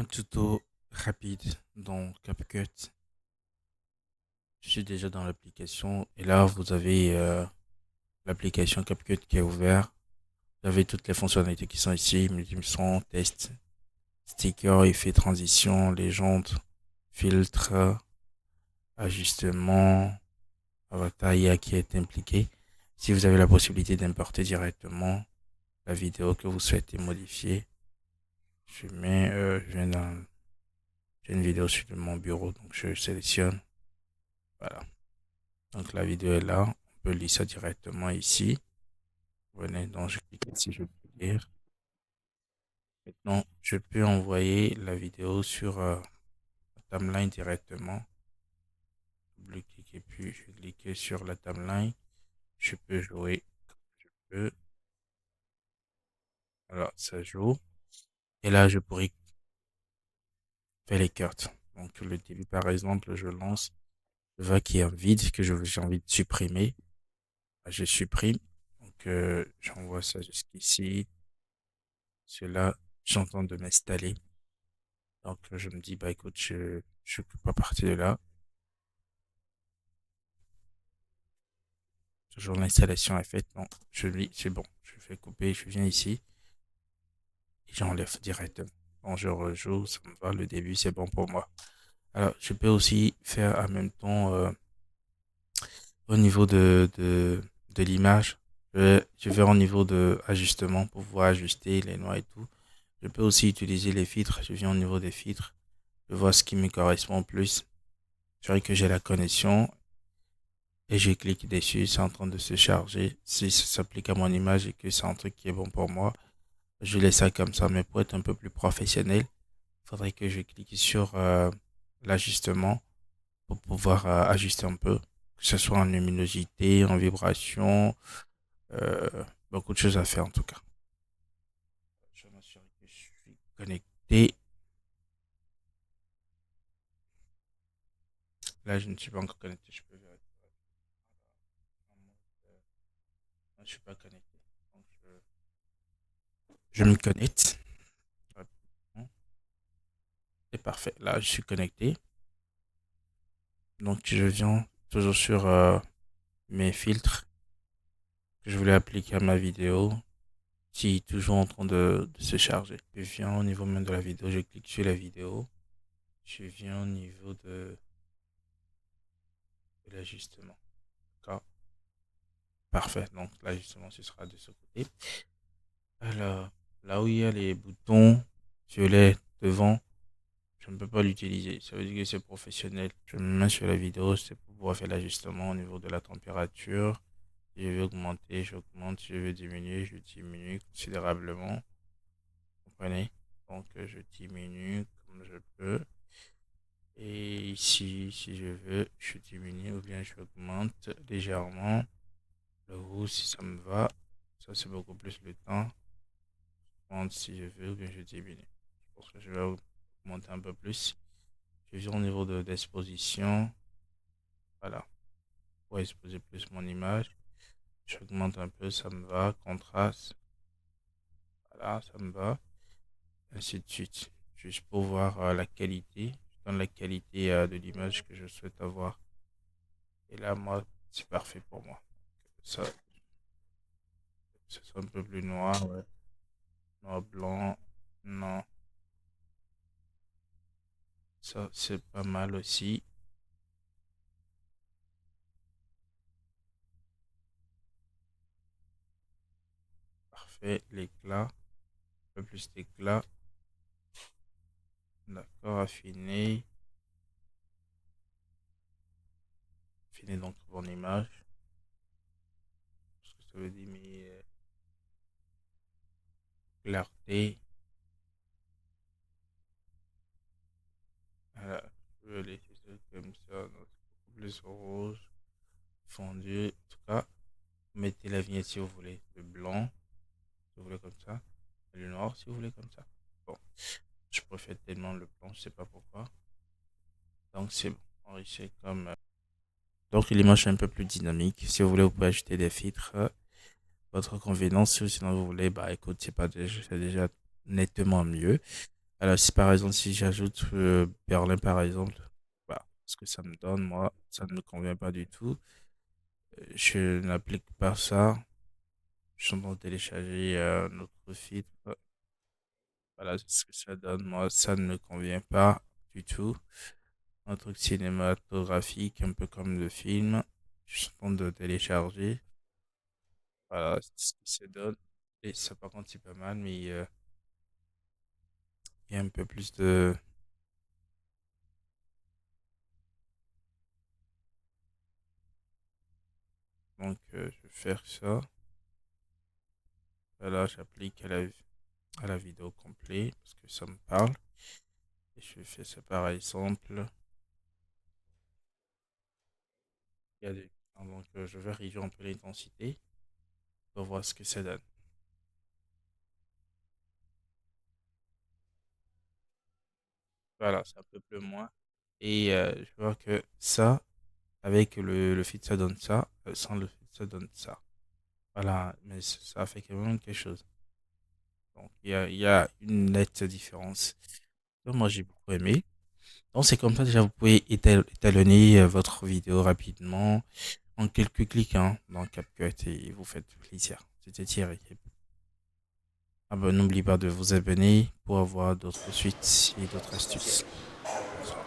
Un tuto rapide dans CapCut. Je suis déjà dans l'application et là vous avez l'application CapCut qui est ouverte. Vous avez toutes les fonctionnalités qui sont ici, multi-son, test, sticker, effet transition, légende, filtre, ajustement, avatar IA qui est impliqué. Si vous avez la possibilité d'importer directement la vidéo que vous souhaitez modifier, j'ai une vidéo sur mon bureau, donc je sélectionne, voilà. Donc la vidéo est là. On peut lire ça directement ici. Venez, donc je clique ici, je peux lire. Maintenant, je peux envoyer la vidéo sur la timeline directement. Je clique et puis je clique sur la timeline. Je peux jouer. Je peux. Alors, ça joue. Et là, je pourrais faire les cartes. Donc, le début, par exemple, je lance. Je vois qu'il y a un vide que j'ai envie de supprimer. Je supprime. Donc, j'envoie ça jusqu'ici. Cela, j'entends de m'installer. Donc, je me dis, bah écoute, je peux pas partir de là. Toujours l'installation est faite. Non, je dis, c'est bon. Je fais couper, je viens ici et j'enlève directement. Bon, je rejoue, ça me va. Le début, c'est bon pour moi. Alors, je peux aussi faire en même temps au niveau de l'image. Je vais au niveau de ajustement pour pouvoir ajuster les noirs et tout. Je peux aussi utiliser les filtres. Je viens au niveau des filtres. Je vois ce qui me correspond plus. C'est vrai que j'ai la connexion et je clique dessus, c'est en train de se charger. Si ça s'applique à mon image et que c'est un truc qui est bon pour moi, je laisse ça comme ça. Mais pour être un peu plus professionnel, il faudrait que je clique sur l'ajustement pour pouvoir ajuster un peu, que ce soit en luminosité, en vibration, euh, beaucoup de choses à faire en tout cas. Je vais m'assurer que je suis connecté. Là, je ne suis pas encore connecté, je peux vérifier. Je ne suis pas connecté. Donc, je me connecte. C'est parfait. Là, je suis connecté. Donc, je viens toujours sur mes filtres que je voulais appliquer à ma vidéo. Qui est toujours en train de se charger. Je viens au niveau même de la vidéo. Je clique sur la vidéo. Je viens au niveau de l'ajustement. D'accord. Parfait. Donc, l'ajustement, ce sera de ce côté. Alors, là où il y a les boutons violets devant, je ne peux pas l'utiliser. Ça veut dire que c'est professionnel. Je me mets sur la vidéo, c'est pour pouvoir faire l'ajustement au niveau de la température. Si je veux augmenter, j'augmente. Si je veux diminuer, je diminue considérablement. Vous comprenez? Donc, je diminue comme je peux. Et ici, si je veux, je diminue ou bien je augmente légèrement. Le rouge, si ça me va. Ça, c'est beaucoup plus le temps. Je augmente si je veux ou bien je diminue. Je pense que je vais augmenter un peu plus. Je viens au niveau d'exposition. Voilà. Pour exposer plus mon image. J'augmente un peu, ça me va. Contraste. Voilà, ça me va. Ainsi de suite. Juste pour voir la qualité. Je donne la qualité de l'image que je souhaite avoir. Et là, moi, c'est parfait pour moi. Ça, c'est un peu plus noir, ouais. Noir, blanc, non. Ça, c'est pas mal aussi. Parfait. L'éclat, un peu plus d'éclat. D'accord, affiné. Affiné donc mon image. Ce que ça veut dire, mais clarté. Voilà. Je vais laisser ça comme ça. Donc, plus rose, fondu. En tout cas, mettez la vignette si vous voulez. Le blanc, si vous voulez comme ça. Et le noir, si vous voulez comme ça. Bon, je préfère tellement le blanc, je sais pas pourquoi. Donc, c'est bon. Enrichi comme. Donc, l'image est un peu plus dynamique. Si vous voulez, vous pouvez ajouter des filtres. Votre convenance, ou sinon vous voulez, bah écoute, c'est déjà nettement mieux. Alors, si par exemple, si j'ajoute Berlin, par exemple, bah, ce que ça me donne, moi, ça ne me convient pas du tout. Je n'applique pas ça. Je suis en train de télécharger notre feed. Voilà ce que ça donne. Moi, ça ne me convient pas du tout. Un truc cinématographique, un peu comme le film. Je suis en train de télécharger. Voilà ce que ça donne. Et ça, par contre, c'est pas mal, mais il y a un peu plus de. Donc, je vais faire ça. Voilà, j'applique à la vidéo complète parce que ça me parle. Et je fais ça par exemple. Il y a des... Donc, je vais réduire un peu l'intensité pour voir ce que ça donne. Voilà, c'est un peu plus moins. Et je vois que ça, avec le feed, ça donne ça. Sans le feed, ça donne ça. Voilà, mais ça fait quand même quelque chose. Donc, il y a une nette différence. Donc, moi, j'ai beaucoup aimé. Donc, c'est comme ça, déjà, vous pouvez étalonner votre vidéo rapidement en quelques clics hein, dans CapCut et vous faites plaisir. C'était Thierry. Ah ben, n'oubliez pas de vous abonner pour avoir d'autres suites et d'autres astuces. Bonsoir.